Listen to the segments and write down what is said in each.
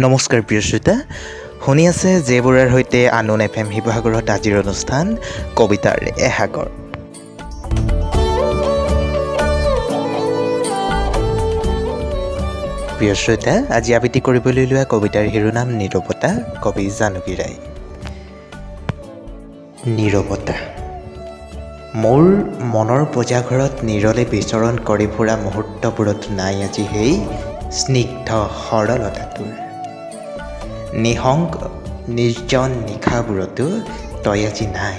নমস্কাৰ প্ৰিয় শ্ৰোতা, শুনি আছে জে বৰুৱাৰ সৈতে আনন FM শিৱসাগৰত আজিৰ অনুষ্ঠান কবিতাৰ এসাগৰ। প্ৰিয় শ্ৰোতা, আজি আবৃত্তি কৰিবলৈ লোৱা কবিতাৰ শিৰোনাম নীৰৱতা, কবি জানকী ৰায়। নীৰৱতা। মোৰ মনৰ পজাঘৰত নিৰলে বিচৰণ কৰি ফুৰা মুহূৰ্তবোৰত নাই আজি সেই স্নিগ্ধ সৰলতাটোৰ। নিঃসংগ নিৰ্জন নিশাবোৰতো তই আজি নাই।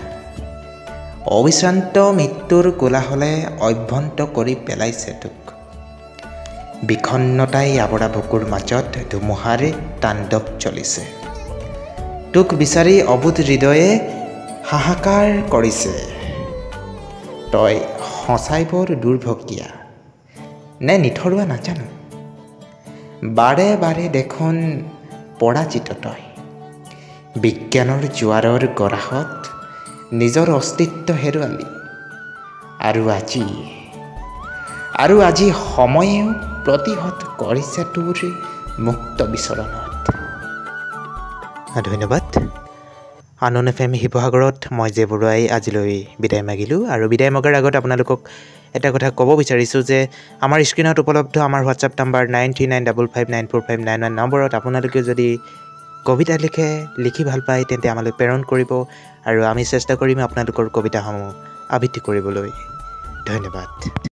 অবিশ্ৰান্ত মৃত্যুৰ কোলাহলে অভ্যন্ত কৰি পেলাইছে তোক। বিষণ্ণতাই আৱৰা বুকুৰ মাজত ধুমুহাৰ তাণ্ডৱ চলিছে। তোক বিচাৰি অবোধ হৃদয়ে হাহাকাৰ কৰিছে। তই সঁচাই বৰ দুৰ্ভগীয়া নে নিথৰুৱা নাজানো। বাৰে বাৰে দেখোন পৰাজিত তই। বিজ্ঞানৰ জোৱাৰৰ গৰাহত নিজৰ অস্তিত্ব হেৰুৱালি। আৰু আজি সময়েও প্ৰতিহত কৰিছে তোৰ মুক্ত বিচৰণত। ধন্যবাদ। আনন FM শিৱসাগৰত মই জে বৰুৱাই আজিলৈ বিদায় মাগিলোঁ। আৰু বিদায় মগাৰ আগত আপোনালোকক এটা কথা ক'ব বিচাৰিছোঁ যে আমাৰ স্ক্ৰীণত উপলব্ধ আমাৰ হোৱাটছআপ নম্বৰ 9395594591 নম্বৰত আপোনালোকে যদি কবিতা লিখি ভাল পায় তেন্তে আমালৈ প্ৰেৰণ কৰিব আৰু আমি চেষ্টা কৰিম আপোনালোকৰ কবিতাসমূহ আবৃত্তি কৰিবলৈ। ধন্যবাদ।